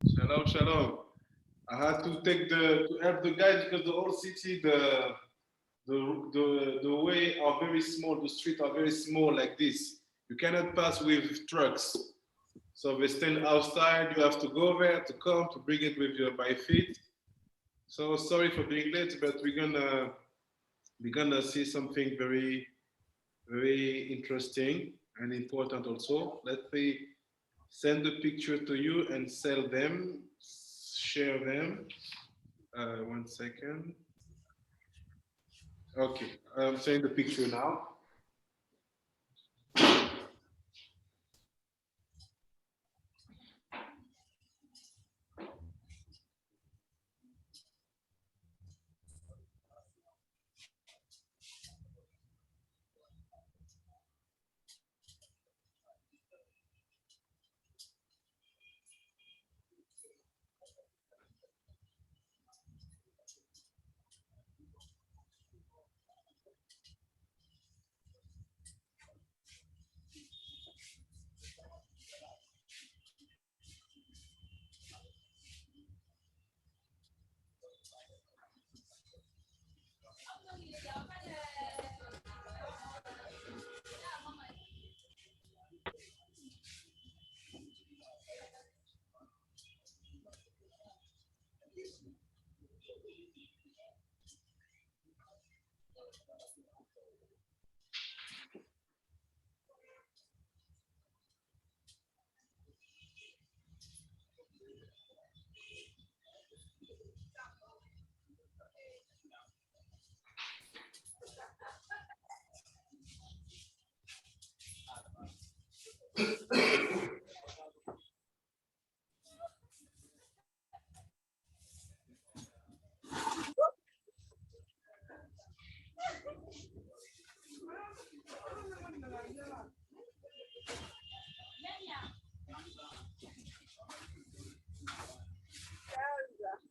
Shalom, shalom. I had to take to help the guys because the whole city, the way are very small. The streets are very small like this. You cannot pass with trucks. So they stand outside. You have to go there to come to bring it with your by feet. So sorry for being late, but we're gonna see something very interesting and important also. Let me send the picture to you and sell them, share them. 1 second. Okay, I'm sending the picture now.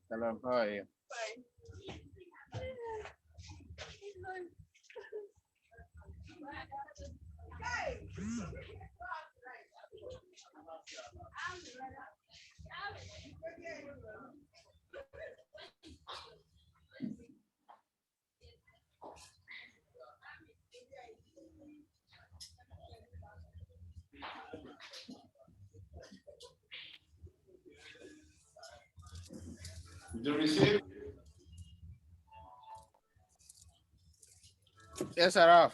Hello, how are you? Did you receive? Yes, Araf.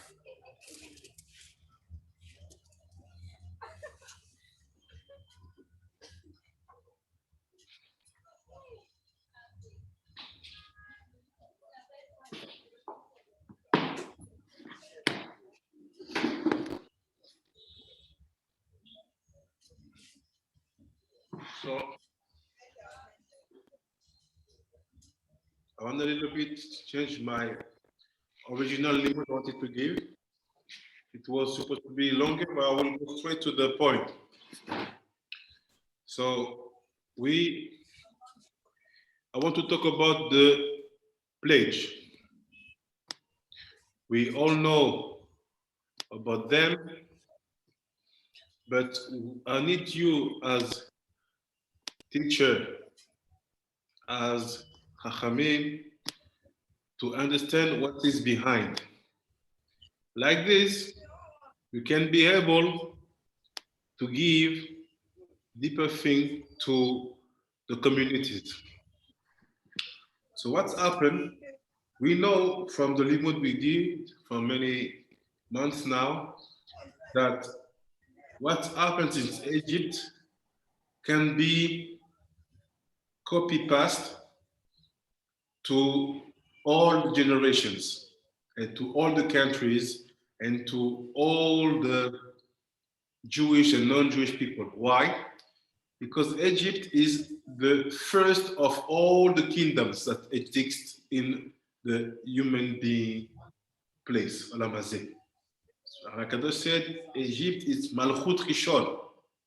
So I want a little bit change my original limit I wanted to give. It was supposed to be longer, but I will go straight to the point. So we, I want to talk about the pledge. We all know about them, but I need you as teacher, as Chachamim, to understand what is behind. Like this, you can be able to give deeper thing to the communities. So what's happened? We know from the limud we did for many months now that what happens in Egypt can be copy paste to all the generations and to all the countries and to all the Jewish and non-Jewish people. Why? Because Egypt is the first of all the kingdoms that exist in the human being place, Olam Hazeh. Hakadosh said, Egypt is Malchut Rishon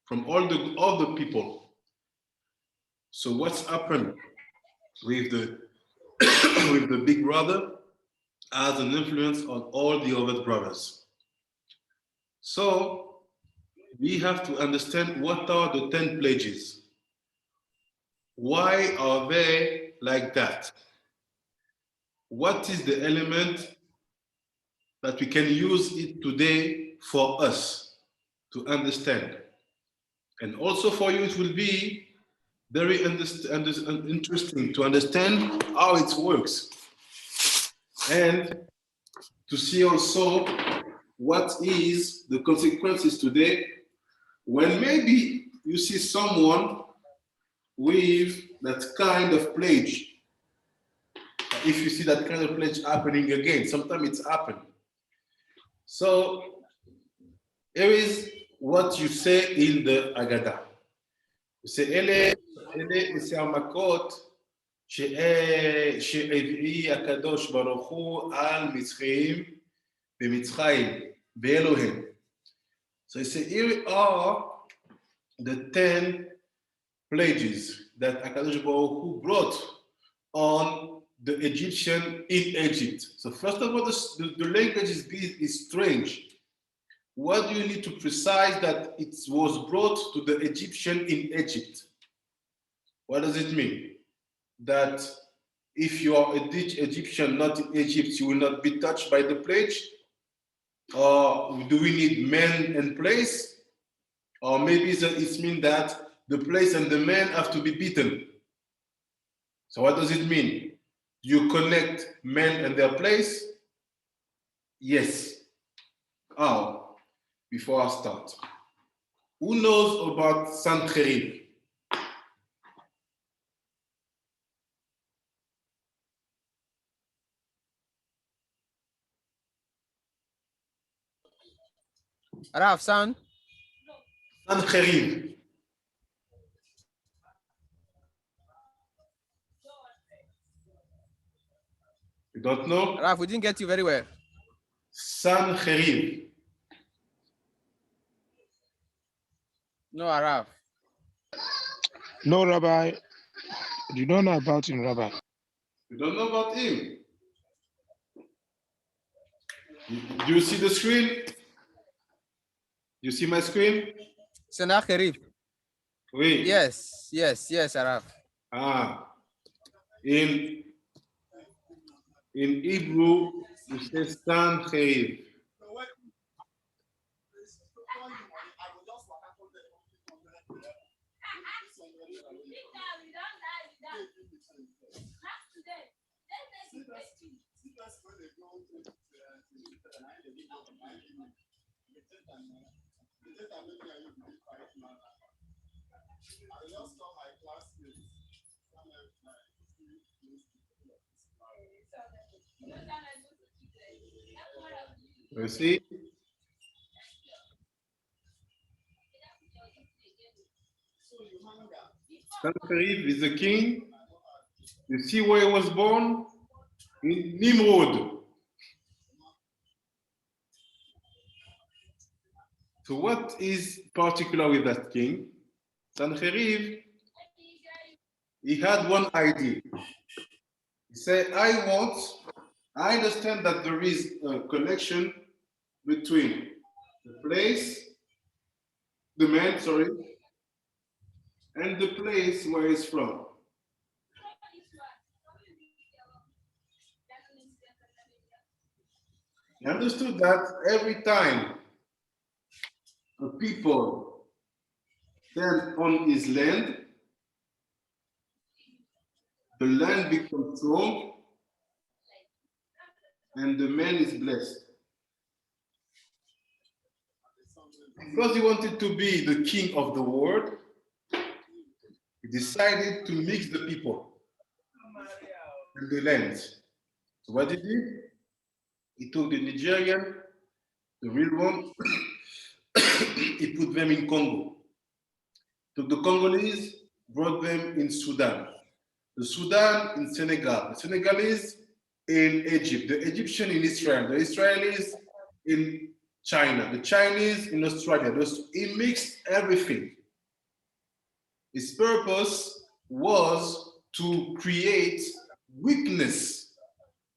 from all the people. So what's happened with the with the big brother has an influence on all the other brothers. So we have to understand what are the 10 pledges. Why are they like that? What is the element that we can use it today for us to understand? And also for you, it will be very interesting to understand how it works and to see also what is the consequences today when maybe you see someone with that kind of plague. If you see that kind of plague happening again, sometimes it's happened. So here is what you say in the Agada. You say, אלה זה המכות שהביא הקדוש ברוך הוא על מצרים במצרים, באלוהים. So you say, here are the 10 plagues that Akadosh Baruch Hu brought on the Egyptian in Egypt. So first of all, the language is strange. What do you need to precise that it was brought to the Egyptian in Egypt? What does it mean? That if you are Egyptian, not in Egypt, you will not be touched by the plague? Or do we need men and place? Or maybe it means that the place and the men have to be beaten. So what does it mean? You connect men and their place? Yes. How? Before I start. Who knows about Sancherib? Rav, son. Sancherib. You don't know? Rav, we didn't get you very well. Sancherib. No, Rav. No, Rabbi. You don't know about him, Rabbi. You don't know about him? Do you see the screen? You see my screen? Sennacherib. Oui. Yes, Rav. Ah. In Hebrew, you say Sancherib. You see? Sancherib is a king. You see where he was born? In Nimrod. So what is particular with that king? Sancherib, he had one idea. He said, I understand that there is a connection between the place, the man, sorry, and the place where he's from. He understood that every time a people stand on his land, the land becomes strong and the man is blessed. Because he wanted to be the king of the world, he decided to mix the people and the lands. So what did he do? He took the Nigerian, the real one, he put them in Congo. Took the Congolese, brought them in Sudan. The Sudan in Senegal. The Senegalese in Egypt. The Egyptian in Israel. The Israelis in China. The Chinese in Australia. He mixed everything. His purpose was to create weakness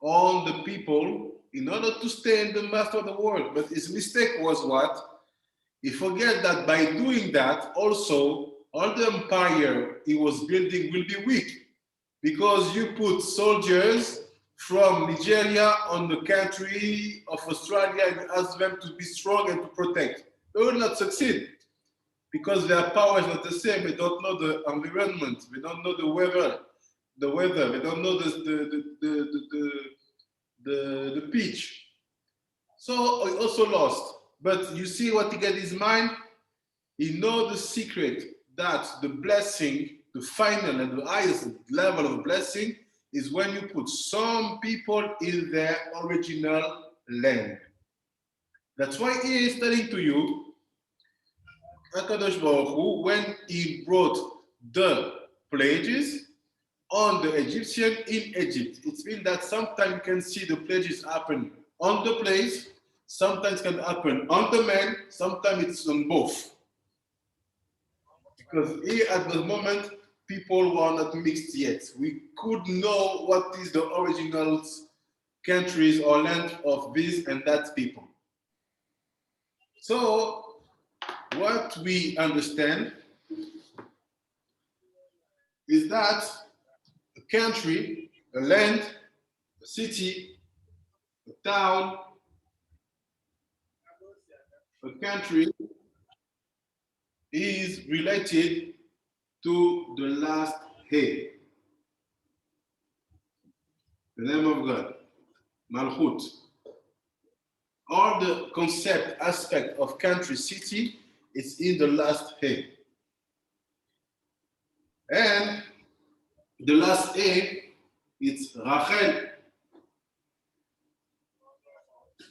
on the people in order to stay in the master of the world. But his mistake was what? He forget that by doing that, also all the empire he was building will be weak because you put soldiers from Nigeria on the country of Australia and ask them to be strong and to protect. They will not succeed because their power is not the same. They don't know the environment. They don't know the weather. They don't know the pitch. So he also lost. But you see what he got in his mind? He knows the secret that the blessing, the final and the highest level of blessing is when you put some people in their original land. That's why he is telling to you, HaKadosh Baruch Hu, when he brought the plagues on the Egyptian in Egypt, it means that sometimes you can see the plagues happen on the place, sometimes can happen on the man, sometimes it's on both. Because here at the moment, people were not mixed yet. We could know what is the original countries or land of this and that people. So what we understand is that a country, a land, a city, a town, a country is related to the last He, the name of God, Malchut. All the concept, aspect of country, city is in the last He. And the last He, it's Rachel.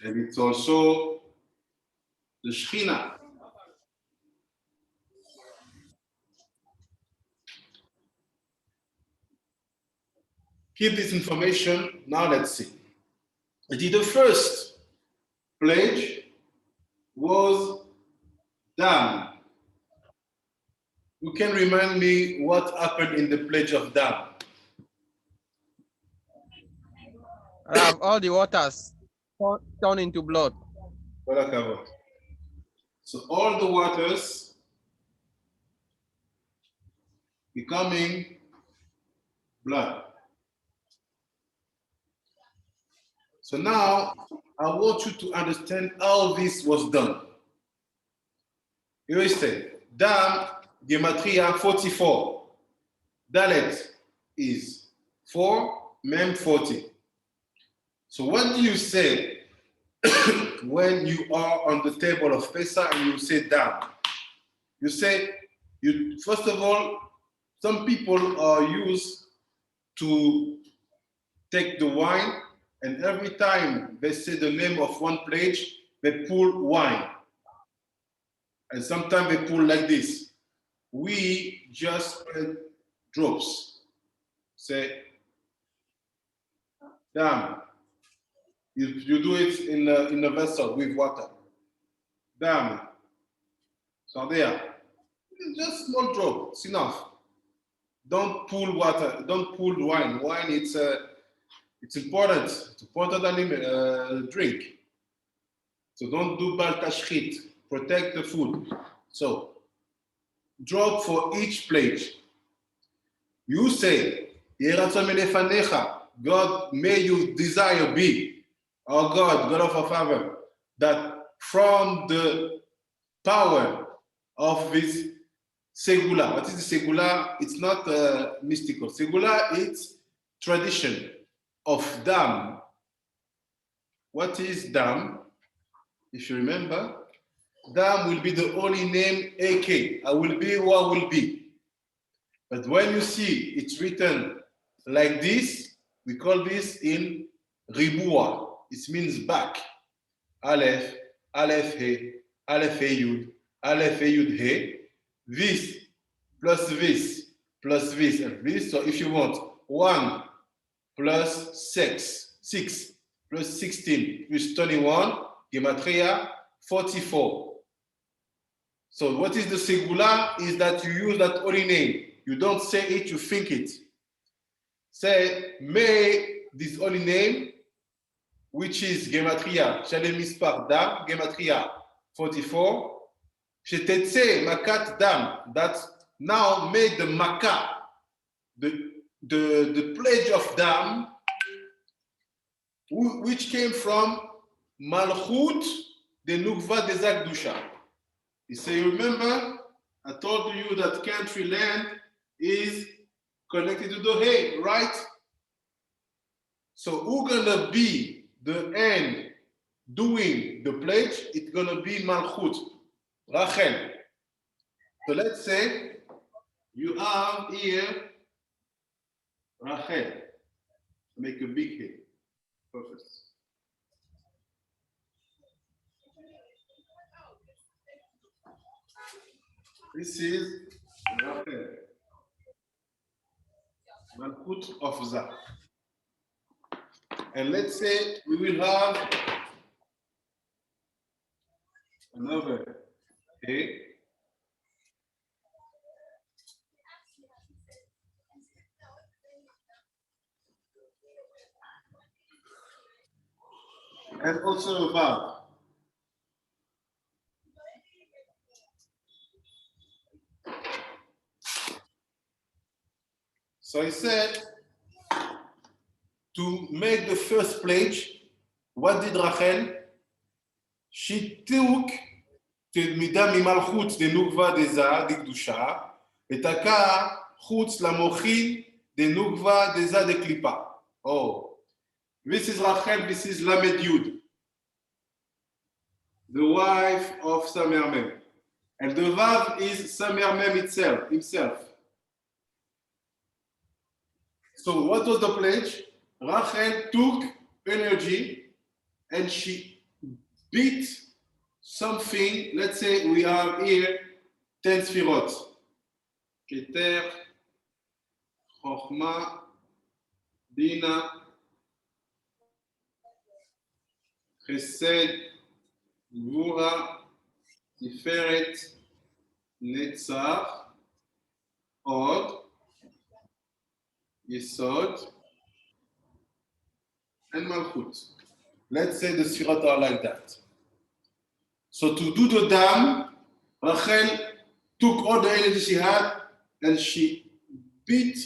And it's also the Shekhinah. Keep this information. Now let's see. The first plague was dam. You can remind me what happened in the pledge of dam? Rav, all the waters turn into blood. So all the waters becoming blood. So now I want you to understand how this was done. Here is it. Dam, Gematria 44. Dalet is 4, Mem 40. So what do you say when you are on the table of Pessah and you say Dam? You say, first of all, some people are used to take the wine, and every time they say the name of one pledge, they pull wine. And sometimes they pull like this. We just spread drops. Say, Dam. You do it in a vessel with water. Dam. So there. Just small drop. It's enough. Don't pull water. Don't pull wine. Wine, it's important. It's important than drink. So don't do bal tashchit. Protect the food. So drop for each plate. You say, God, may you desire be, our God, God of our Father, that from the power of this segula. What is the segula? It's not mystical. Segula, it's tradition of dam. What is dam? If you remember, dam will be the only name AK. I will be who I will be. But when you see it's written like this, we call this in ribua. It means back. Aleph, Aleph He, Aleph He Yud, Aleph He Yud He. This plus this plus this and this. So if you want 1 plus 6 plus 16 plus 21, Gematria 44. So what is the segula is that you use that holy name. You don't say it, you think it. Say, may this holy name, which is Gematria, Shalem Mispar Dam, Gematria 44, Shetetze Makat Dam, that now made the Makot, the pledge of dam, which came from Malchut de Nukva des Akdusha. He said, remember, I told you that country land is connected to the head, right? So who's gonna be the end doing the pledge? It's gonna be Malchut, Rachel. So let's say you have here Rachel. Make a big head. Perfect. This is Rachel. Malchut of Zah. And let's say we will have another head. And also a valve. So I said, to make the first pledge, what did Rachel? She took תלמידה ממלכות דנוגבה דזה דקדושה, ותקע חוץ למוחין דנוגבה דזה דקליפה. Oh, this is Rachel, this is Lamed Yud, the wife of Samermem. And the Vav is Samermem himself. So what was the pledge? Rachel took energy and she beat something. Let's say we have here 10 sfirot. Keter, Chochma, Bina, Chesed, Gvura, Tiferet, Netzach, Od, Yesod, and Malchut. Let's say the sfirot are like that. So to do the dam, Rachel took all the energy she had and she beat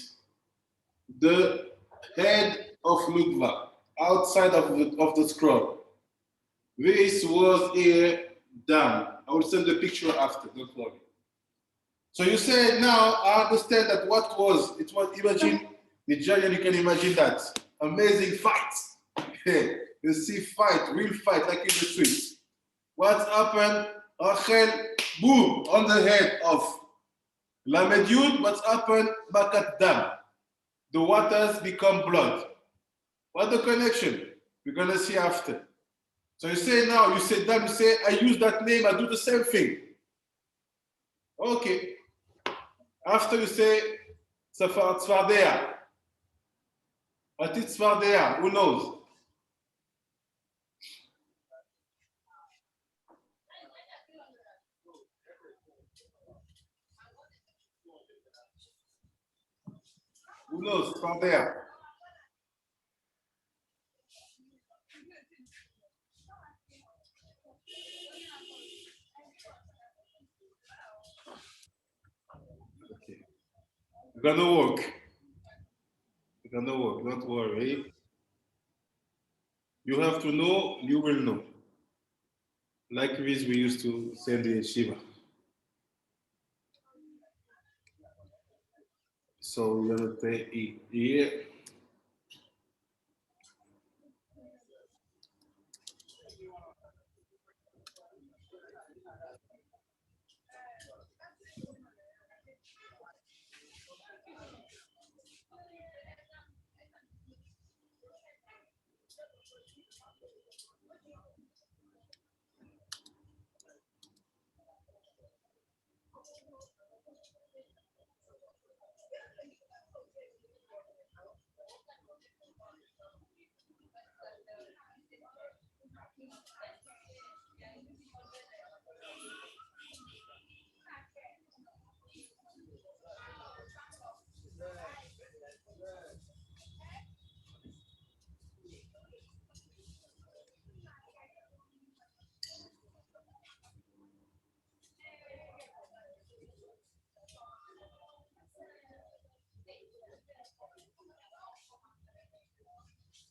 the head of Nukva outside of the scroll. This was a dam. I will send the picture after, don't worry. So you say now, I understand that it was, imagine, Nigerian, you can imagine that. Amazing fight. You see fight, real fight, like in the streets. What happened? Rachel, boom, on the head of Lamed Yud. What's happened? Makat dam. The waters become blood. What the connection? We're gonna see after. So you say now, you say dam, you say, I use that name, I do the same thing. Okay. After you say, Tzfardea. What is Tzfardea? Who knows? Who knows? Tzfardea. Okay. We're gonna work. We're gonna work, don't worry. You have to know, you will know. Like this, we used to send the yeshiva. So we're gonna take it here.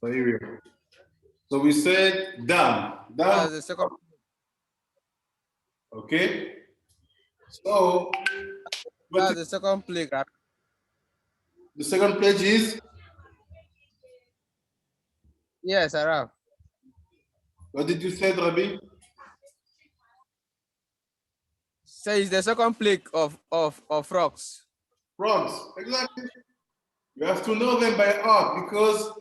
So here we go. So we said dam. That's the second. Okay. So That's the second plague. Right? the second page is, Yes, Arab. what did you say, Rabbi? Says the second plague of frogs. Frogs. Exactly. You have to know them by heart because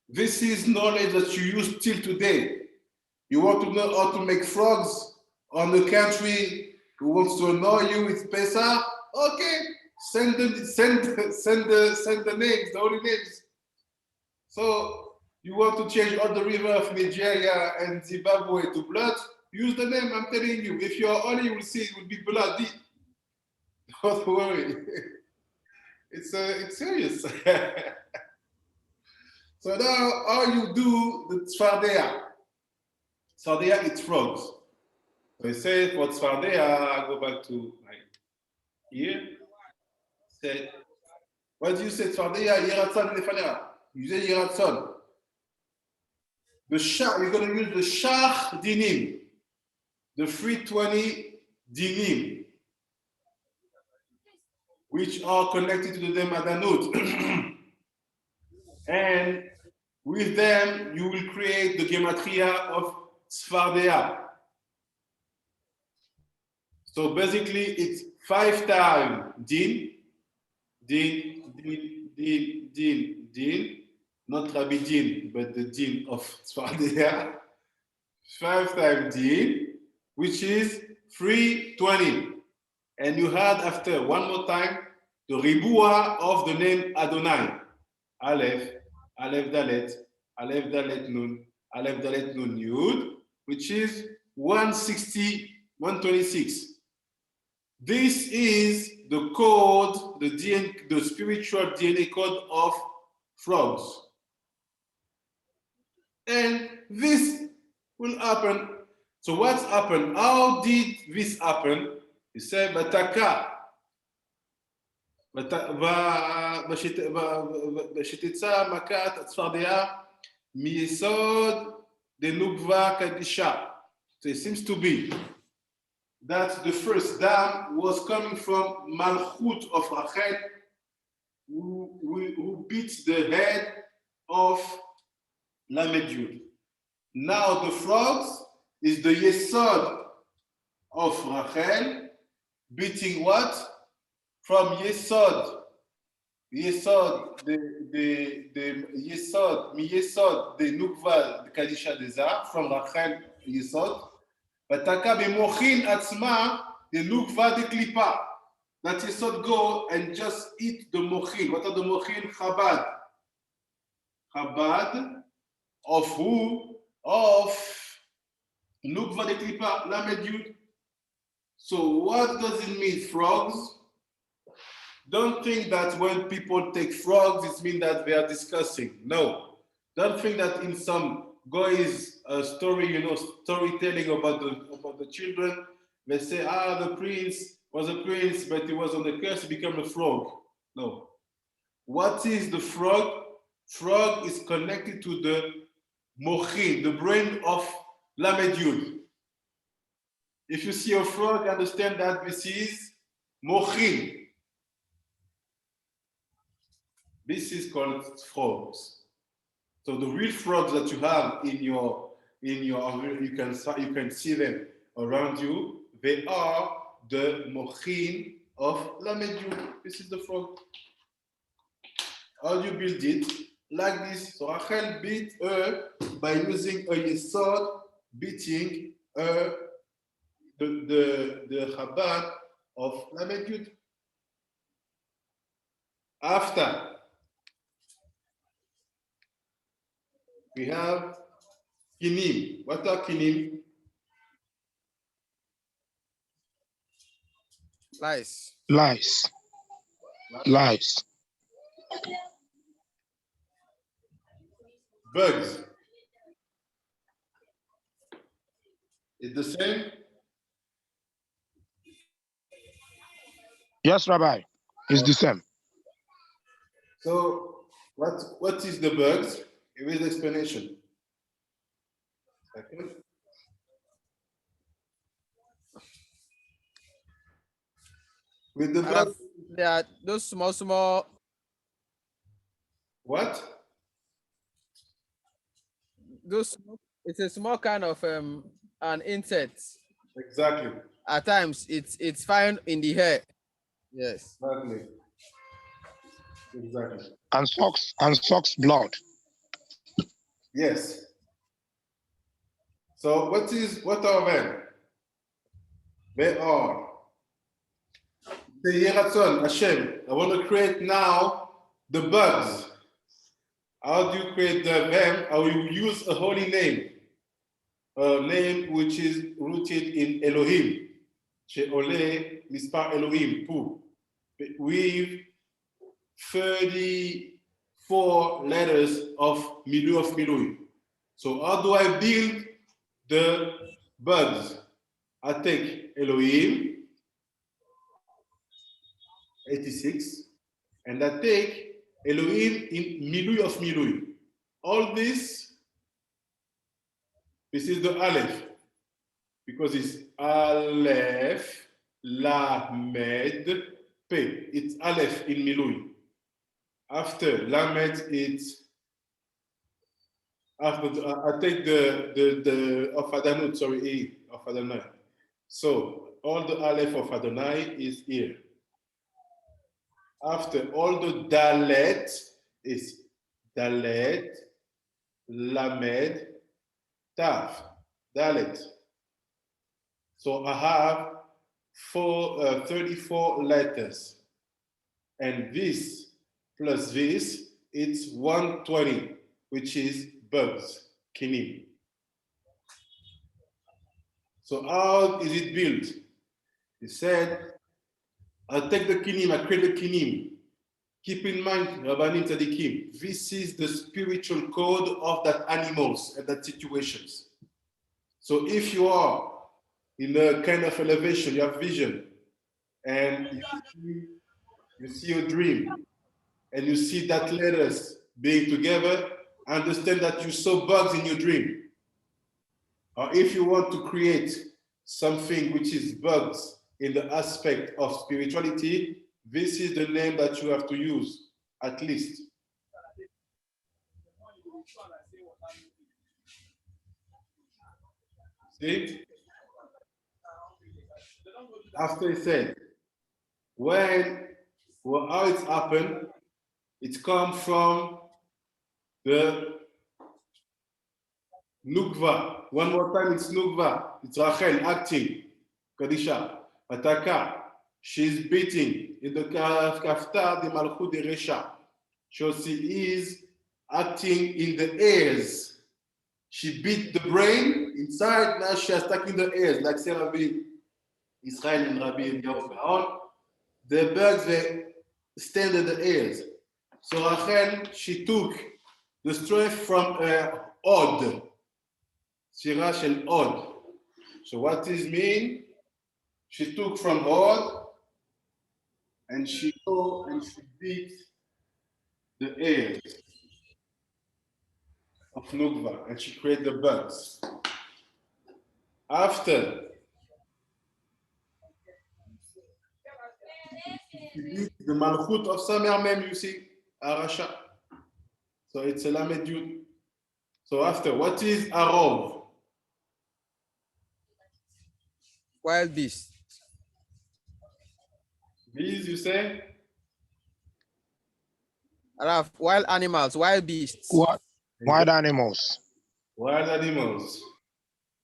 this is knowledge that you use till today. You want to know how to make frogs on the country who wants to annoy you with Pessah? Okay, send the names, the holy names. So you want to change all the river of Nigeria and Zimbabwe to blood? Use the name. I'm telling you. If you are holy, you will see it will be bloody. Don't worry. It's serious. So now, how you do the tzfardea? Tzfardea, it's frogs. So I say for tzfardea, I go back to my here. Say, what do you say tzfardea? Yeratzon lefanea. You say yeratzon. The shach, you're going to use the shach dinim, the 320 dinim, which are connected to the Madanut. And with them, you will create the gematria of tzfardea. So basically, it's 5 times din, not Rabbi Din, but the din of tzfardea. 5 times din, which is 320. And you had after one more time the ribua of the name Adonai. Aleph, Aleph Dalet, Aleph Dalet Nun, Aleph Dalet Nun Yud, which is 160, 126. This is the code, the spiritual DNA code of frogs. And this will happen. So what's happened? How did this happen? He said, Bataka. ושתצא מכת הצפרדע מיסוד דנוקבה קדישה. So it seems to be that the first dam was coming from Malchut of Rachel, who beats the head of Lamed Yud. Now the frogs is the Yesod of Rachel beating what? From Yesod, Yesod, the Yesod, mi Yesod, the Nukva, the Kadisha Deza, from Rachel Yesod, Bataka b'mochin atzma, the Nukva de Klipa. That Yesod go and just eat the mochin. What are the mochin? Chabad. Chabad of who? Of Nukva de Klipa, Lamed Yud. So what does it mean, frogs? Don't think that when people take frogs, it means that they are discussing. No. Don't think that in some guy's story, storytelling about the children, they say, the prince was a prince, but he was on the curse, he became a frog. No. What is the frog? Frog is connected to the mochin, the brain of Lamed Yud. If you see a frog, understand that this is mochin. This is called frogs. So the real frogs that you have you can see them around you. They are the mochin of Lamed Yud. This is the frog. How do you build it? Like this. So Rachel beat her by using a yesod, beating the Chabad of Lamed Yud. After we have kinim. What are kinim? Lice. Lies. Lies. Bugs. It's the same? Yes, Rabbi. It's the same. So what is the bugs? Here is the explanation. Second. With the verb, There are those small. what? Those. It's a small kind of an insect. Exactly. At times, it's found in the hair. Yes. Exactly. Exactly. And sucks blood. Yes. So what are them? They are. Say, Yeratzon, Hashem, I want to create now the bugs. How do you create them? I will use a holy name. A name which is rooted in Elohim. She'ole mispar Elohim, Pu. With 34 letters of Milui. So how do I build the bugs? I take Elohim, 86, and I take Elohim in Milui of Milui. All this is the Aleph, because it's Aleph, Lamed, P. It's Aleph in Milui. After Lamed, it's after I take the of Adanut, sorry, E of Adonai. So all the Aleph of Adonai is here. After all the Dalet is Dalet, Lamed, Tav, Dalet. So I have 34 letters. And this plus this, it's 120, which is bugs, kinim. So how is it built? He said, I'll take the kinim, I create the kinim. Keep in mind, Rabbanim Tzadikim, this is the spiritual code of that animals and that situations. So if you are in a kind of elevation, you have vision, and you see a dream, and you see that letters being together, understand that you saw bugs in your dream. Or if you want to create something which is bugs in the aspect of spirituality, this is the name that you have to use, at least. See? After he said, how it's happened, it comes from the Nukva. One more time, it's Nukva. It's Rachel acting. Kadisha. Ataka. She's beating in the Kaftar de Malchut de Resha. So she is acting in the ears. She beat the brain inside, now she is attacking the ears, like say Rabbi Israel and Rabbi Eliyahu. The birds, they stand in the ears. So Rachel, she took the strength from Od. Shira shel Od. So what does mean? She took from Od and she go and she beat the ears of Nukva and she created the bugs. After she beat the Malchut of Samer Mem, you see, Arasha. So it's a Lamed Yud. So after, what is Arov? Wild beast. Bees, you say? Araf, wild animals, wild beasts. What? Wild animals. Wild animals.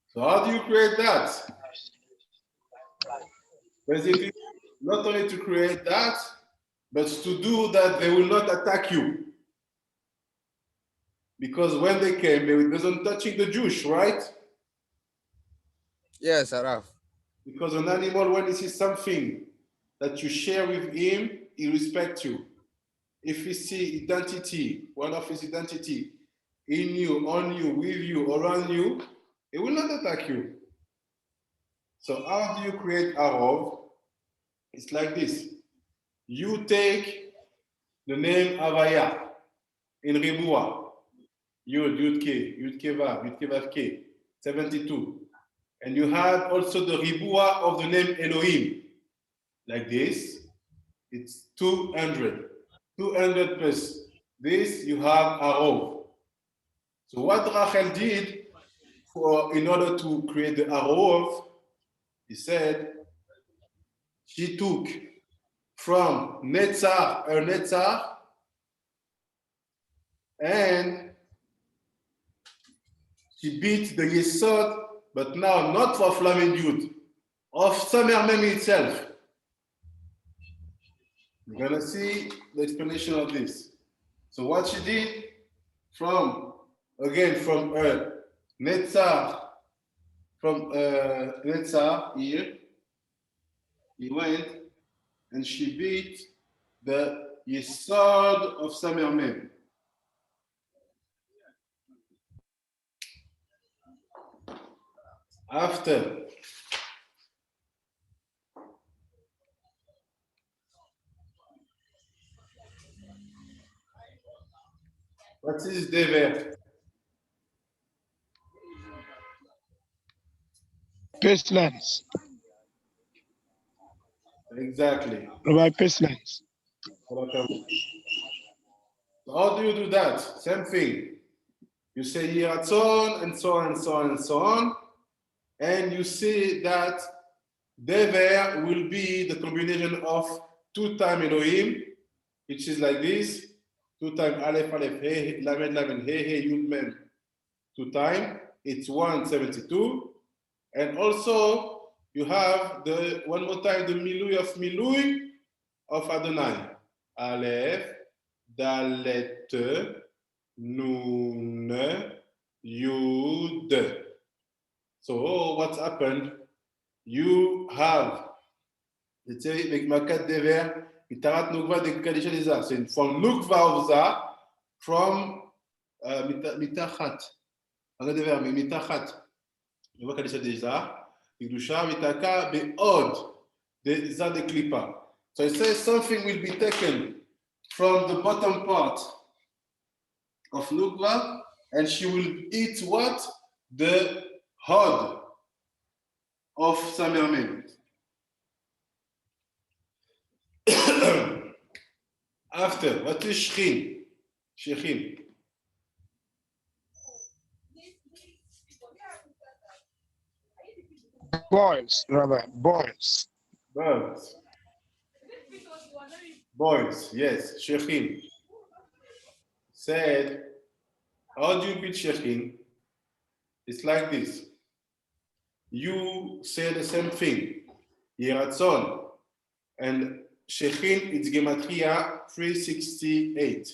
So how do you create that? Basically, not only to create that, but to do that they will not attack you. Because when they came, they wasn't touching the Jewish, right? Yes, Araf. Because an animal, when he sees something that you share with him, he respects you. If he see identity, one of his identity, in you, on you, with you, around you, he will not attack you. So how do you create Arov? It's like this. You take the name Avaya in Ribua. Yud K Vav K, 72. And you have also the Ribua of the name Elohim, like this. It's 200. 200 plus this, you have Arov. So what Rachel did in order to create the Arov, he said, she took from Netzar, and she beat the Yesod, but now not for Flamen Yud, of Samer Mem itself. We're gonna see the explanation of this. So what she did from Netzar, Netzar here, he went and she beat the Yesod of Samer Mem. After what is Dever? Pestilence. Exactly. Rabbi, pestilence. How do you do that? Same thing. You say Yiratzon and so on and so on and so on, and you see that Dever will be the combination of 2 times Elohim, which is like this, 2 times Aleph Aleph He Lamed Lamed He Yud Mem, 2 times. It's 172, and also you have the one more time the Milui of Adonai. Aleph, Dalet, Nun, Yud. So what's happened? You have, let's say, avec Makot Dever, Mitarat Nukva de Kadisha Deza. So from Nukva of Za, from Mitachat, Dever, Mitachat, Nukva Kadisha Deza, Mikdusha, Mitaka, Be'od, de Za de Klipa. So it says something will be taken from the bottom part of Nukva, and she will eat what? The hod of Samer Mem. After, what is Shechin? Shechin. Boils, Rabbi, boils. Birds. Boys, yes, Shechin. Said, how do you beat Shechin? It's like this. You say the same thing. Yiratzon. And Shechin, it's Gematria 368.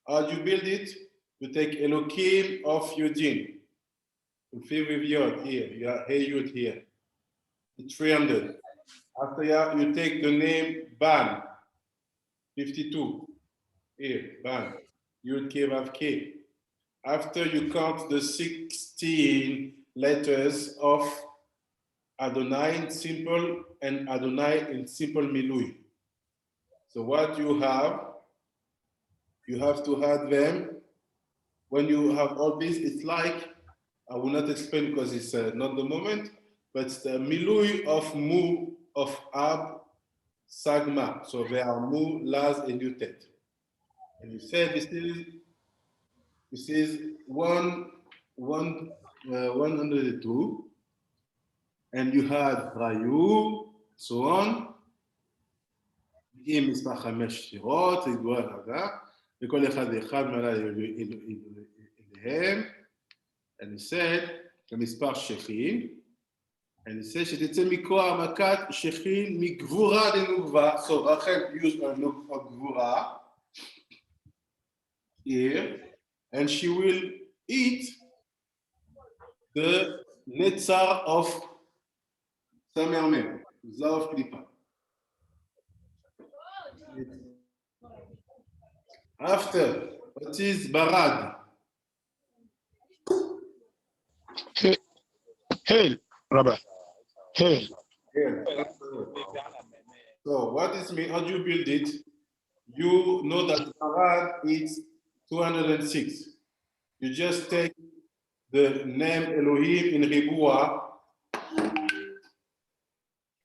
How do you build it? You take Elokim of Yudin. You fill with Yod here. You have Hey Yud here. It's 300. After you take the name Ban, 52. Here, Ban. Yud K Vav K. After you count the 16 letters of Adonai in simple and Adonai in simple Milui. So what you have to add them. When you have all this, it's like, I will not explain because it's not the moment, but it's the Milui of Mu, of Ab, Sagma. So there are Mu, Laz, and Yutet. And you say this is 102, and you had Rayu, so on. עם מספר 5 שירות, ריבוע חדה, וכל אחד ואחד מעלה אליהם. אני said, למספר שכין, אני said שתצא מכוח מכת שכין מגבורה לנוגבה, so רחל used a גבורה, here, and she will eat the netzar of Samer Mem, Zah of Klipa. After, what is Barad? Hail, Rabbi. Hail. Hail. So what is mean? How do you build it? You know that Barad is 206. you just take the name Elohim in Ribua,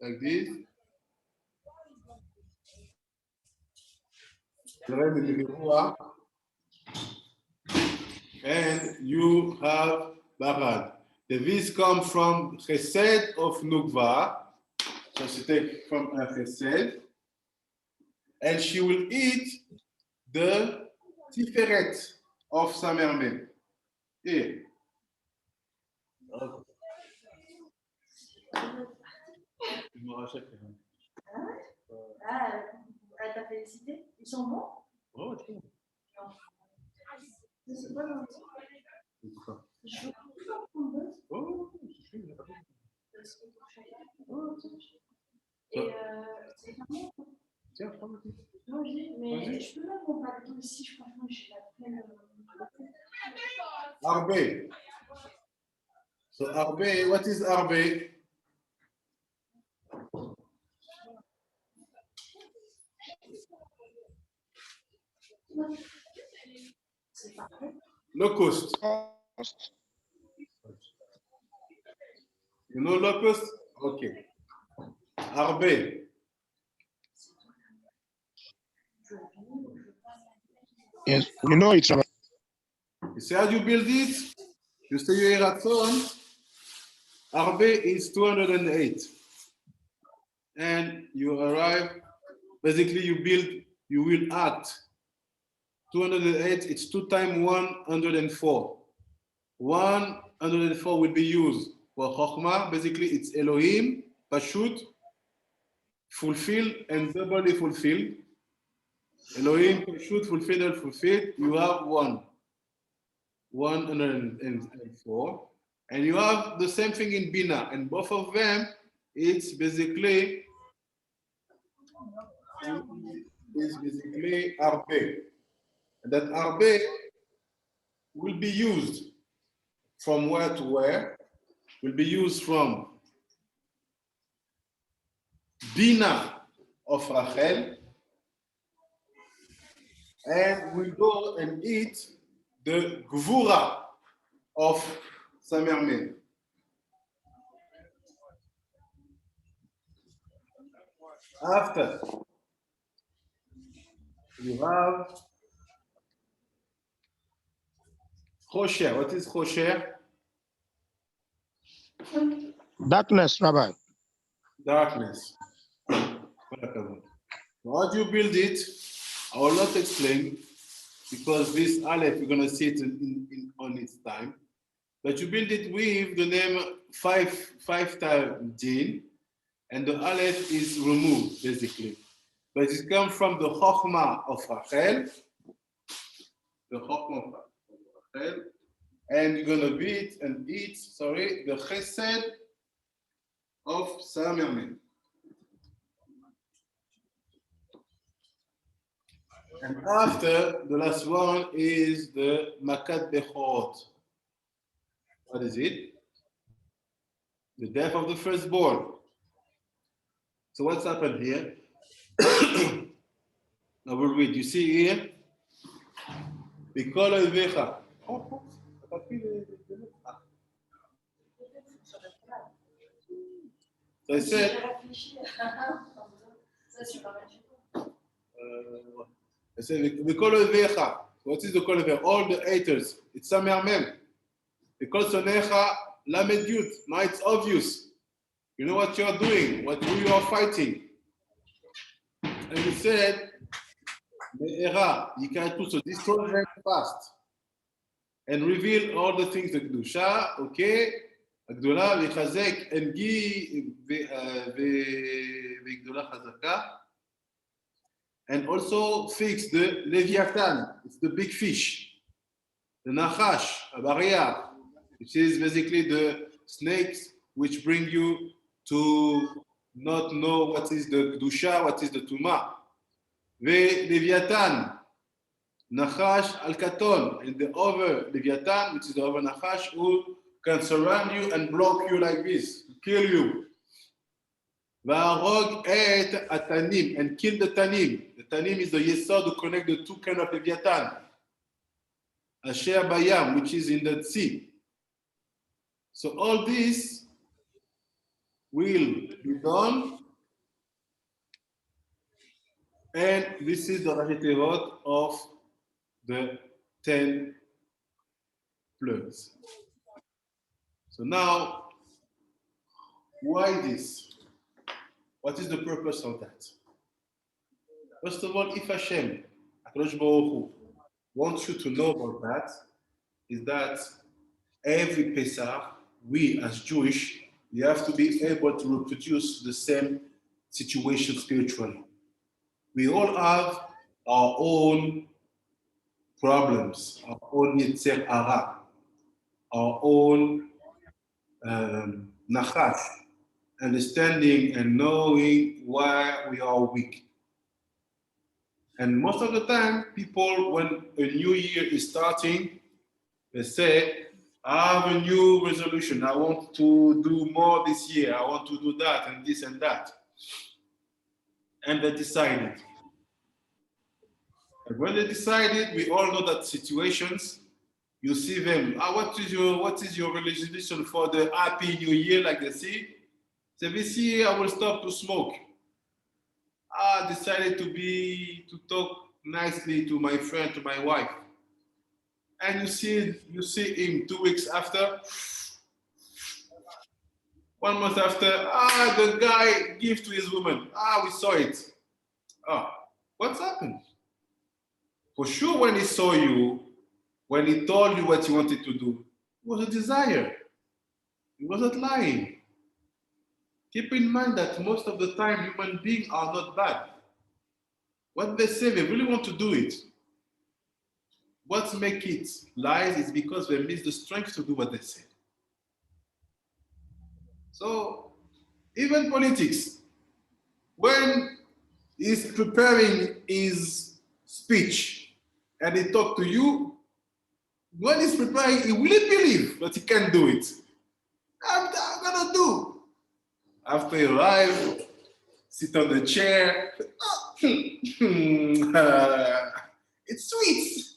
like this. The name in Ribua, and you have Barad. The vis come from Chesed of Nukva, so she take from a Chesed, and she will eat the Tiferet of sa mère. Here. Ah, elle t'a félicité. Ils sont bons? Oh, Je sais pas dans je veux oh, Et c'est vraiment. tiens, prends-le. Non, mais je peux mettre mon paletot ici, franchement, j'ai la peine. Arbe. So Arbe, what is Arbe? C'est parfait. Locust. You know locust? Okay. Arbe. Yes, we know it, Rabbi. You see how you build it? You say you hear at phone. Arbe is 208. And you arrive, basically you build, you will act. 208, it's 2 times 104. 104 will be used for Chokhmah. Basically, it's Elohim, Pashut, fulfilled and doubly fulfilled. Elohim, Pashut, fulfilled and fulfilled. You have 104. And you have the same thing in Bina. And both of them, it's basically Arbe. And that Arbe will be used from where to where? Will be used from Bina of Rachel, and will go and eat the Gvura of Samermen. After, you have Chosher. What is Chosher? Darkness, Rabbi. Darkness. How do you build it? I will not explain because this Aleph, you're going to see it on its time. But you build it with the name 5 times Din, and the Aleph is removed, basically. But it comes from the Chokhmah of Rachel, the Chokhmah of Rachel, and you're going to eat the Chesed of Samermen. And after, the last one is the Makot Bechorot. What is it? The death of the firstborn. So what's happened here? I will read. You see here? Bikol Oivecha. So I said, Bikol Oivecha. What is the Kol Oivecha? All the haters. It's Samer Mem. Because Sonecha Lamed Yud. Now it's obvious. You know what you're doing, who you are fighting. And he said, you can also destroy them fast and reveal all the things that Kedusha, okay, Agdola, Vechazek, and Gi, Vegdola Chazaka, and also fix the Leviathan, it's the big fish, the Nachash, Abariah, which is basically the snakes which bring you to not know what is the Kedusha, what is the Tumah. Ve Leviathan, Nachash Al-Katon, and the other Leviathan, which is the other Nachash, who can surround you and block you like this, kill you. Va'arog et Atanim, and kill the Tanim. The Tanim is the Yesod to connect the two kinds of Leviathan. Asher Bayam, which is in the sea. So all this will be done, and this is the Rashid of the 10 plagues. So now, why this? What is the purpose of that? First of all, if Hashem, Akadosh Baruch Hu, wants you to know about that, is that every Pessah, we as Jewish, we have to be able to reproduce the same situation spiritually. We all have our own problems, our own Yetzer Hara, our own nachash, understanding and knowing why we are weak. And most of the time, people, when a new year is starting, they say, I have a new resolution. I want to do more this year. I want to do that and this and that. And they decided. And when they decided, we all know that situations, you see them, what is your resolution for the happy new year, like they say? So this year I will stop to smoke. I decided to talk nicely to my friend, to my wife. And you see him 2 weeks after, 1 month after, the guy gives to his woman. We saw it. What's happened? For sure, when he saw you, when he told you what he wanted to do, it was a desire. He wasn't lying. Keep in mind that most of the time, human beings are not bad. What they say, they really want to do it. What makes it lies is because they miss the strength to do what they say. So, even politics, when he's preparing his speech and he talks to you, when he's preparing, he really believes that he can do it. I'm gonna do. After he arrives, sit on the chair. It's sweet.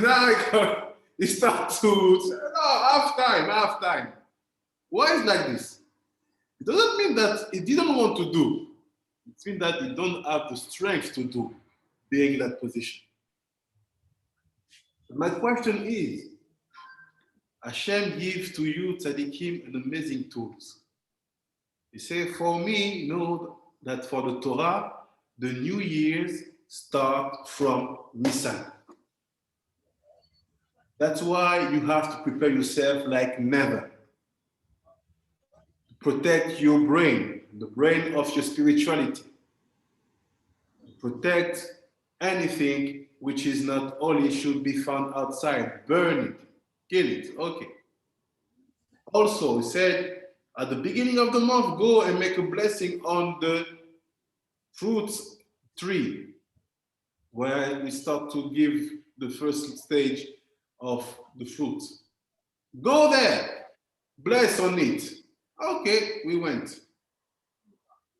Now he starts to say, half time. Why is like this? It doesn't mean that he didn't want to do. It means that he don't have the strength to do, being in that position. But my question is, Hashem gives to you, tzaddikim, an amazing tools. He said, for me, know that for the Torah, the new years start from Nisan. That's why you have to prepare yourself like never. Protect your brain, the brain of your spirituality. Protect anything which is not only should be found outside. Burn it, kill it, okay. Also, he said, at the beginning of the month, go and make a blessing on the fruits tree, where we start to give the first stage of the fruit. Go there, bless on it. Okay, we went.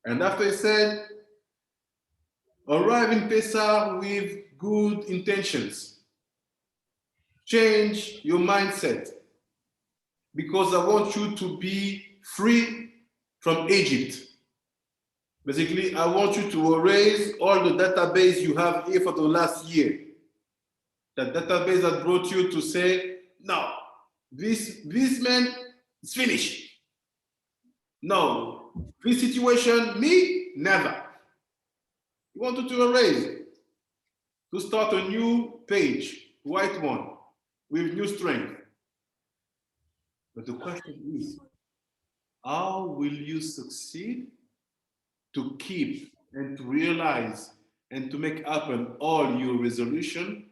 And after he said, arrive in Pessah with good intentions. Change your mindset, because I want you to be free from Egypt. Basically, I want you to erase all the database you have here for the last year. That database that brought you to say, no, this man is finished. No, this situation, me, never. You wanted to erase, to start a new page, white one, with new strength. But the question is, how will you succeed to keep and to realize and to make happen all your resolution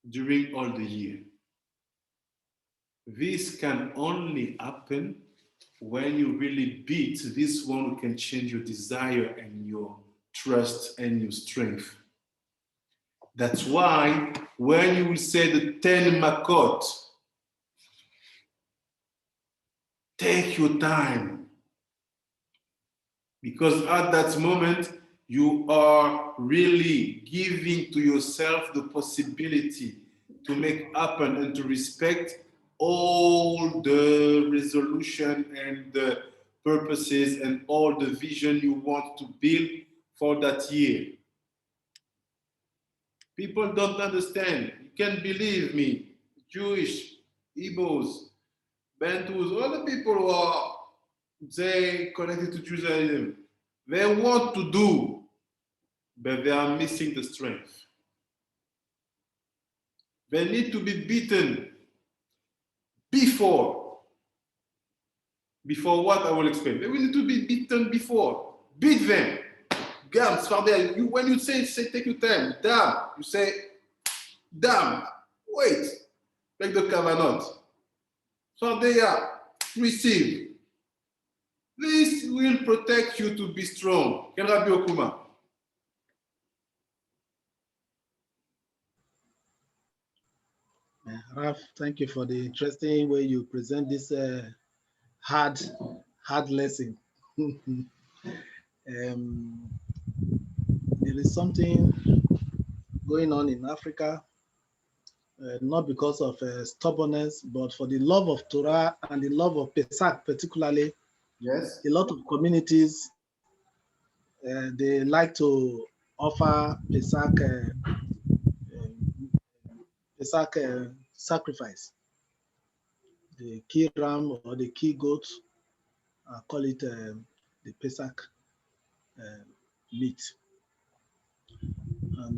during all the year? This can only happen when you really beat this one who can change your desire and your trust and your strength. That's why when you will say the 10 Makot, take your time. Because at that moment, you are really giving to yourself the possibility to make happen and to respect all the resolution and the purposes and all the vision you want to build for that year. People don't understand. You can't believe me. Jewish, Igbos, Bantus, all the people who are they connected to Judaism, they want to do, but they are missing the strength. They need to be beaten before. Before what I will explain. They will need to be beaten before. Beat them. Gam, Sfardel, when you say take your time, damn, you say, damn, wait, like the Kavanot. Sfardeya, receive. This will protect you to be strong. Ken Rabbi Okuma. Raf, thank you for the interesting way you present this hard lesson. There is something going on in Africa, not because of stubbornness, but for the love of Torah and the love of Pessah particularly. Yes. A lot of communities, they like to offer Pessah sacrifice. The key ram or the key goat, call it the Pessah meat. And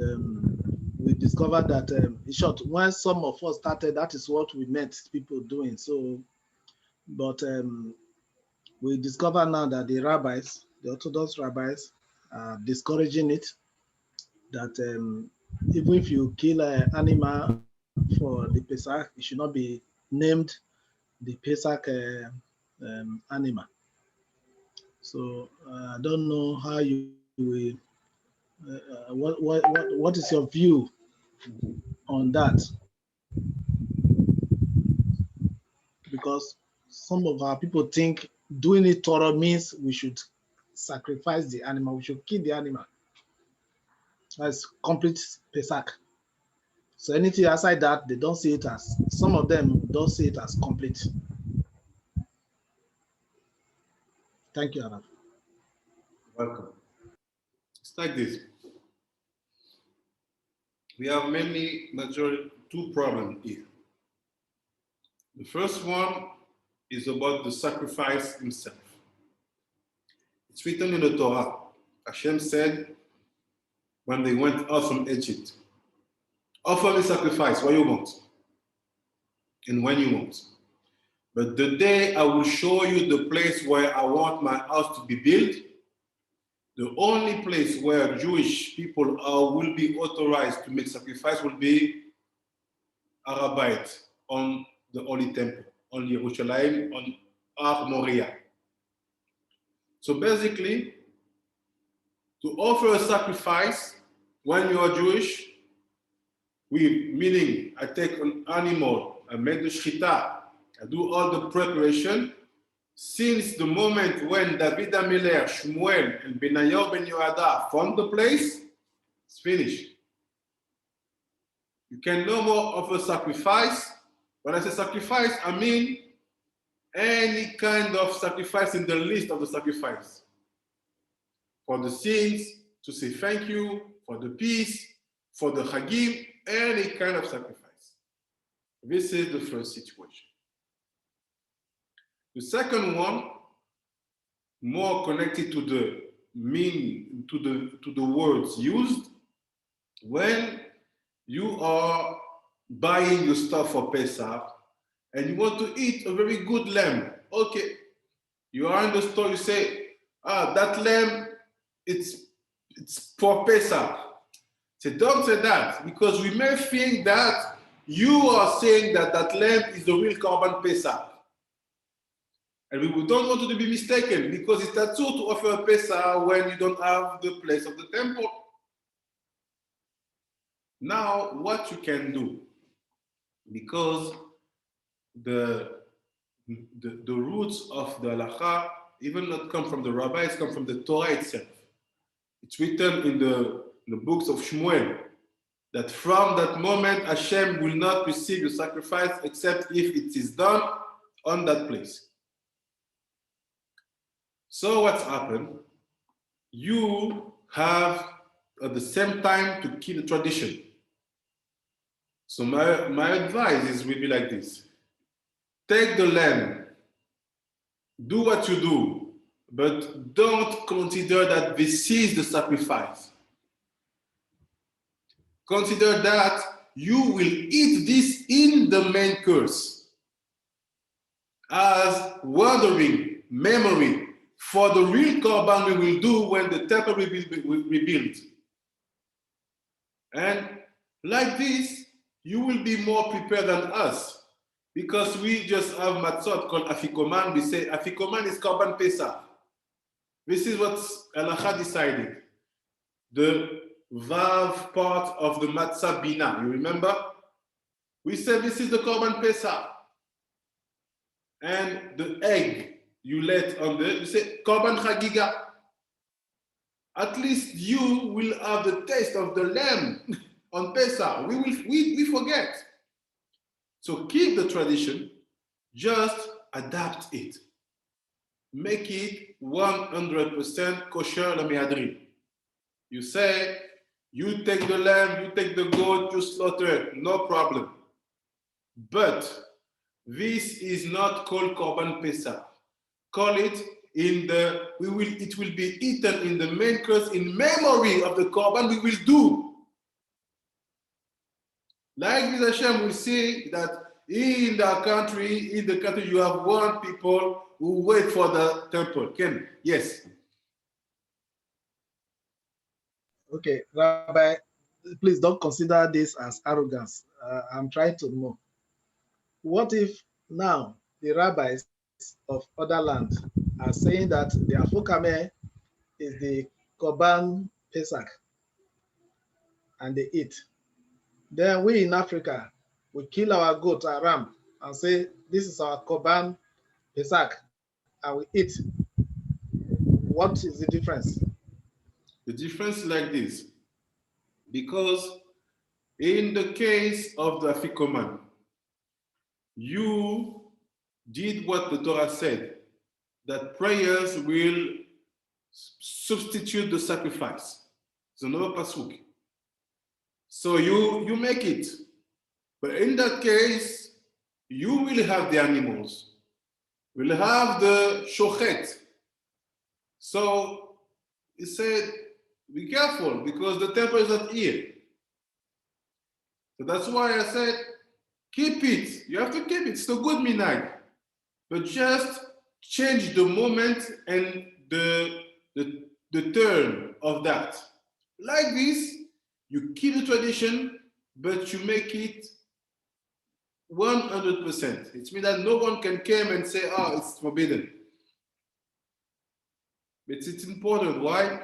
we discovered that, in short, when some of us started, that is what we met people doing. So, but we discover now that the rabbis, the Orthodox rabbis, are discouraging it. That even if you kill an animal for the Pesach, it should not be named the Pesach animal. So I don't know how you will. What is your view on that? Because some of our people think doing it thorough means we should sacrifice the animal, we should kill the animal. That's complete Pesach. So anything outside that, they don't see it as, some of them don't see it as complete. Thank you, Araf. Welcome. It's like this. We have two problems here. The first one is about the sacrifice himself. It's written in the Torah. Hashem said, when they went out from Egypt, offer me sacrifice what you want and when you want. But the day I will show you the place where I want my house to be built, the only place where Jewish people will be authorized to make sacrifice will be Arabite, on the Holy Temple, on Yerushalayim, on Har Moriah. So basically, to offer a sacrifice when you are Jewish, meaning I take an animal, I make the shchita, I do all the preparation. Since the moment when David HaMelech, Shmuel, and Benayahu ben Yehoiada found the place, it's finished. You can no more offer sacrifice. When I say sacrifice, I mean any kind of sacrifice in the list of the sacrifice. For the sins, to say thank you, for the peace, for the chagim, any kind of sacrifice. This is the first situation. The second one, more connected to the meaning, to the words used, when you are buying your stuff for Pessah and you want to eat a very good lamb. Okay, you are in the store, you say, that lamb, it's for Pessah. So don't say that, because we may think that you are saying that that lamb is the real Korban Pessah. And we don't want to be mistaken, because it's not true to offer a Pessah when you don't have the place of the temple. Now, what you can do, because the roots of the halacha even not come from the rabbis, come from the Torah itself. It's written in the books of Shmuel. that from that moment Hashem will not receive your sacrifice except if it is done on that place. So what's happened? You have at the same time to keep the tradition. So my advice is will be like this. Take the lamb, do what you do, but don't consider that this is the sacrifice. Consider that you will eat this in the main course as wondering memory for the real korban we will do when the temple will be rebuilt. And like this, you will be more prepared than us. Because we just have matzot called afikoman, we say afikoman is korban Pessah. This is what Halacha decided. The vav part of the matzah bina, you remember? We said this is the korban Pessah. And the egg you let on you say korban chagiga. At least you will have the taste of the lamb on Pessah. We forget. So keep the tradition, just adapt it. Make it 100% kosher lemehadrin. You say, you take the lamb, you take the goat, you slaughter it, no problem. But this is not called korban Pessah. Call it it will be eaten in the main course in memory of the korban we will do. Like this Hashem will see that in the country you have one people who wait for the temple. Ken, yes. Okay, Rabbi, please don't consider this as arrogance. I'm trying to know. What if now the rabbis of other land are saying that the Afokame is the Korban Pesach and they eat? Then we in Africa, we kill our goat, our ram, and say, this is our Korban Pesach, and we eat. What is the difference? The difference is like this. Because in the case of the Afikoman, you did what the Torah said, that prayers will substitute the sacrifice. It's another pasuk. So you make it. But in that case, you will have the animals. Will have the shochet. So he said, be careful because the temple is not here. So that's why I said, keep it. You have to keep it. It's a good minhag. But just change the moment and the turn of that. Like this, you keep the tradition, but you make it 100%. It means that no one can come and say, oh, it's forbidden. But it's important. Why?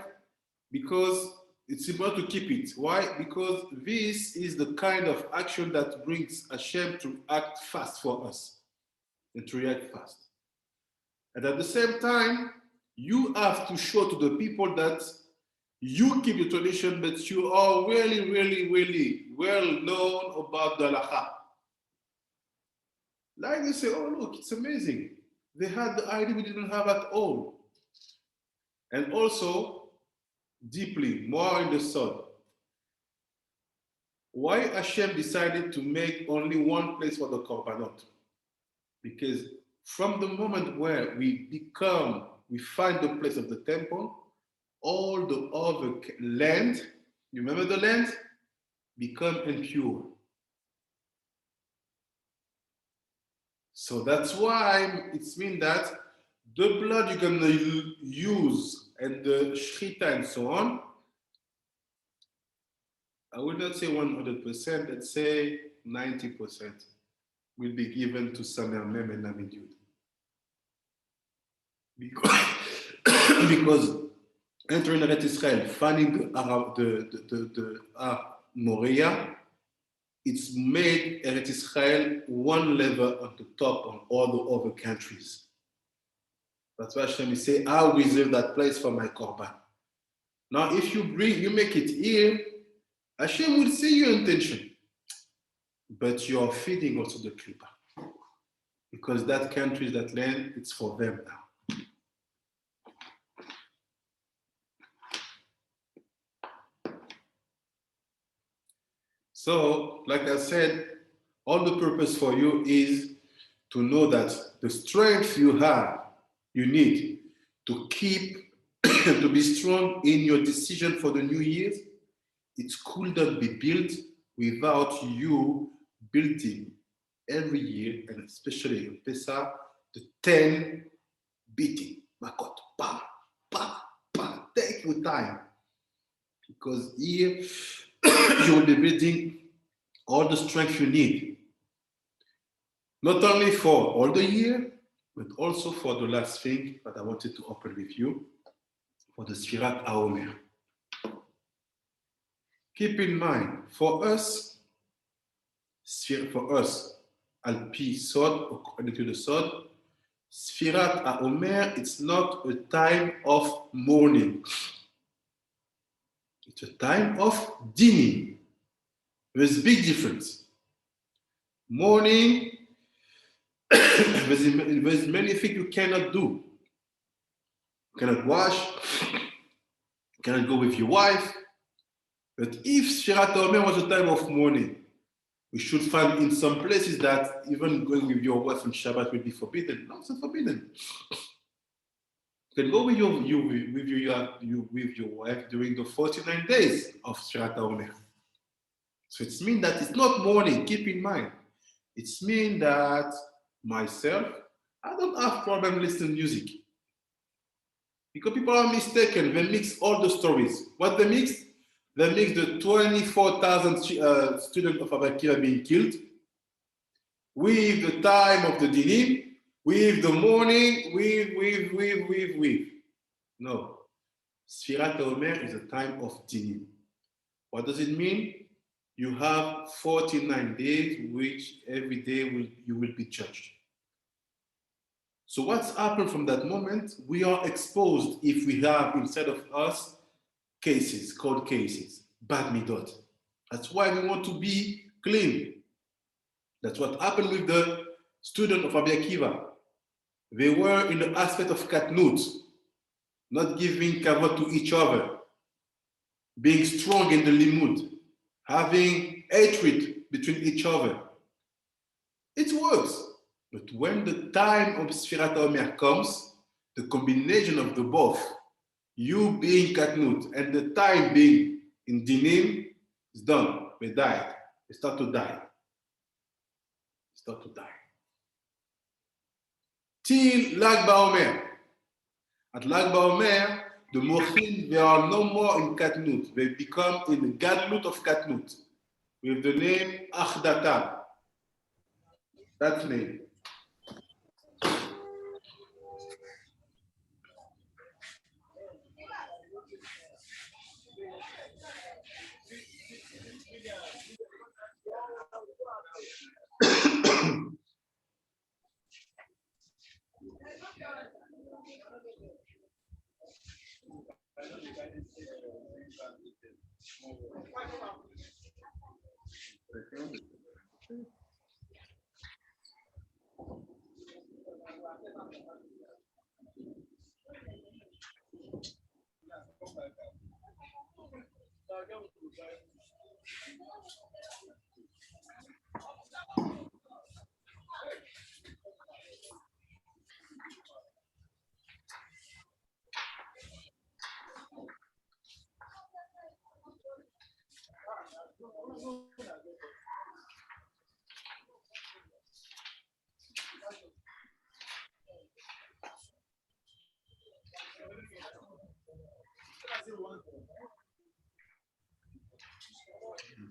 Because it's important to keep it. Why? Because this is the kind of action that brings Hashem to act fast for us and to react fast. And at the same time, you have to show to the people that you keep the tradition, but you are really, really, really well known about the halacha. Like they say, oh, look, it's amazing. They had the idea we didn't have at all. And also, deeply, more in the soul. Why Hashem decided to make only one place for the korbanot? Because from the moment where we find the place of the temple, all the other land, you remember the land, become impure. So that's why it means that the blood you're going to use and the shechita and so on, I would not say 100%, let's say 90% will be given to Samer Mem and Namid Yud. Because entering Eretz Israel, finding the Moria, it's made Eretz Israel one level on the top of all the other countries. That's why Hashem is saying, I'll reserve that place for my korban. Now, if you make it here, Hashem will see your intention, but you are feeding also the Klippa. Because that country, that land, it's for them now. So, like I said, all the purpose for you is to know that the strength you have, you need to keep, to be strong in your decision for the new years. It could not be built without you building every year, and especially in Pessah, the 10 beating. Makot, pa, pa, pa. Take your time. Because here you will be building all the strength you need. Not only for all the year, but also for the last thing that I wanted to open with you, for the Sfirat HaOmer. Keep in mind, for us, Al-Pi Sod, according to the Sod, Sfirat HaOmer, it's not a time of mourning. It's a time of dining. There's a big difference. Mourning, there's many things you cannot do. You cannot wash, you cannot go with your wife. But if Sfirat HaOmer was a time of mourning, we should find in some places that even going with your wife on Shabbat will be forbidden. No, it's not forbidden. You can go with your wife during the 49 days of Sfirat HaOmer. So it means that it's not mourning, keep in mind. It means that myself, I don't have problem listening to music. Because people are mistaken, they mix all the stories. What they mix? They mix the 24,000 students of Abba Akiva being killed with the time of the dinim, with the morning, with. No. Sfirat HaOmer is a time of dinim. What does it mean? You have 49 days, which every day you will be judged. So what's happened from that moment? We are exposed if we have, instead of us, cases, cold cases, bad midot. That's why we want to be clean. That's what happened with the student of Abba Akiva. They were in the aspect of katnut, not giving kavod to each other, being strong in the limud, having hatred between each other. It works. But when the time of Sfirat HaOmer comes, the combination of the both, you being katnut and the time being in dinim, is done. They died. They start to die. Till Lag BaOmer. At Lag BaOmer, the Mochim, they are no more in katnut. They become in the gadlut of katnut with the name Achdata. That name.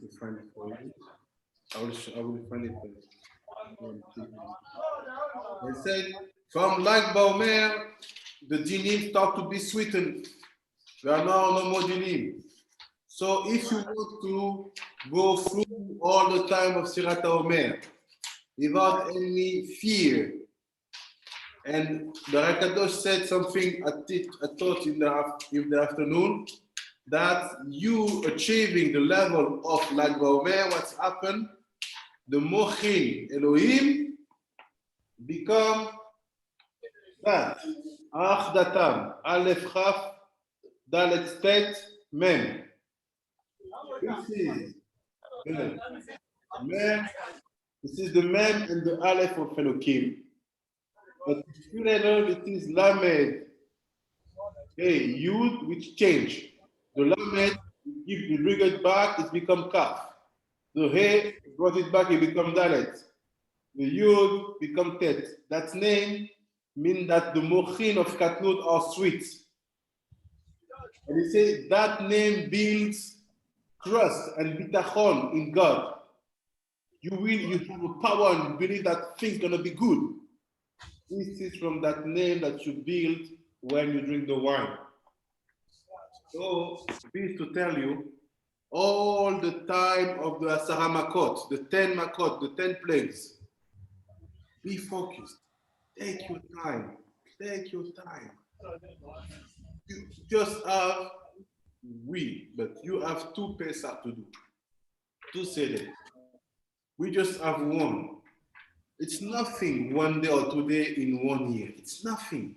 To find it for you. I will find it for you. They said from Lag BaOmer, the dinim start to be sweetened. There are now no more dinim. So if you want to go through all the time of Sfirat HaOmer without any fear, and the Rakadosh said something I thought in the afternoon, that you achieving the level of Lag BaOmer, what's happened? The Mochin Elohim become that. Achdatam, Aleph Chaf, Dalet Tet, Mem. This is the Mem. This is the Mem and the Aleph of Elohim. But together it is Lamed, hey, Yud, which change. The Lamed, you bring it back, it become Kaf. The He brought it back, it become Dalet. The Yud become Tet. That name means that the Mochin of Katnut are sweet. And he says that name builds trust and bitachon in God. You have a power and believe that things gonna be good. This is from that name that you build when you drink the wine. So this to tell you, all the time of the Asara Makot, the 10 Makot, the 10 plagues, be focused. Take your time. Take your time. You just have but you have 2 Pessah to do. 2 Seder. We just have one. It's nothing 1 day or 2 days in 1 year. It's nothing.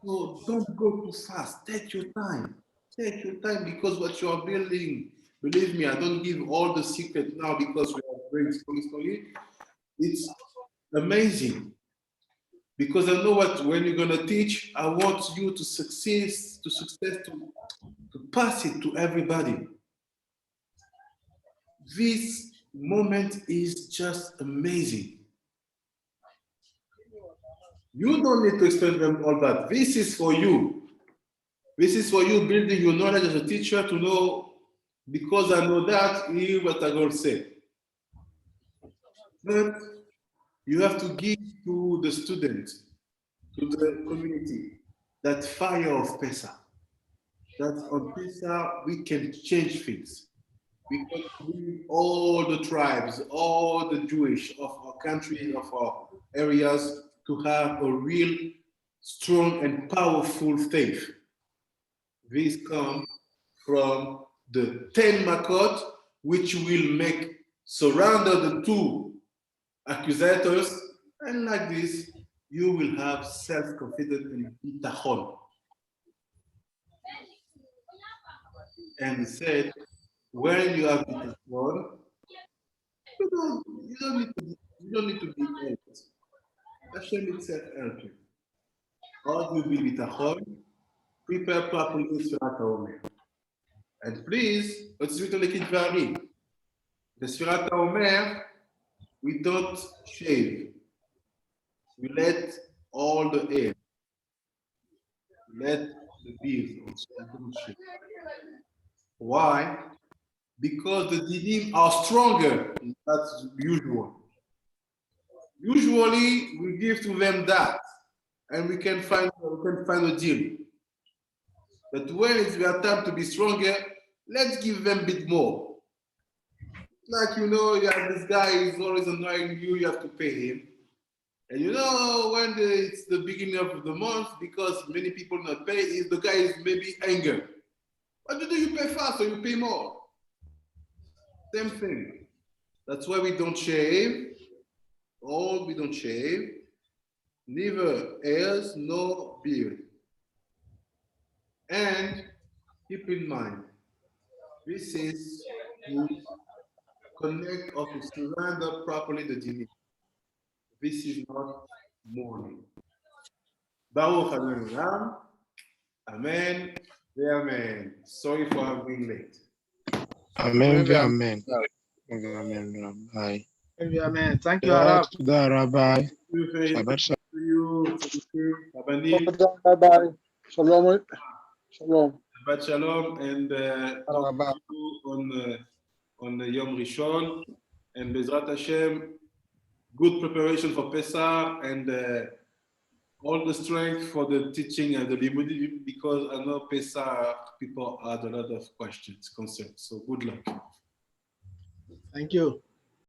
So don't go too fast. Take your time. Take your time because what you are building, believe me, I don't give all the secret now because we are very slowly. It's amazing. Because I know what when you're gonna teach, I want you to to pass it to everybody. This moment is just amazing. You don't need to explain them all that. This is for you. This is for you building your knowledge as a teacher to know, because I know that, hear what I will say. But you have to give to the students, to the community, that fire of Pessah. That on Pessah we can change things. We can bring all the tribes, all the Jewish of our country, of our areas, to have a real strong and powerful faith. This comes from the 10 Makot, which will make surround the 2 accusators, and like this, you will have self-confidence and bitachon. And he said, when you have bitachon, you don't need to be helped. Hashem itself help you. How do you build bitachon? Prepare properly Sfirat HaOmer. And please, let's do it vary. The Sfirat HaOmer, we don't shave. We let all the air. Let the beard also. Why? Because the dinim are stronger. That's usual. Usually, we give to them that, and we can find a deal. But when it's their time to be stronger, let's give them a bit more. Like, you know, you have this guy who's always annoying you, you have to pay him. And you know, when it's the beginning of the month, because many people not pay, the guy is maybe angry. What do you pay fast or you pay more? Same thing. That's why we don't shave. We don't shave. Neither hairs nor beard. And keep in mind, this is to connect or to surrender properly the divinity. This is not mourning. Baruch Adonai Olam. Amen. Amen. Sorry for being late. Amen. Amen. Amen. Rabbi. Amen. Thank you, Arab. Rabbi. Shabbat Shabbat shalom to you. Abanim. Bye-bye. Shalom. Shalom. Shabbat shalom and talk Bye-bye. to you on the Yom Rishon and Bezrat Hashem. Good preparation for Pessah and all the strength for the teaching and the limudim, because I know Pessah people had a lot of questions, concerns. So good luck. Thank you.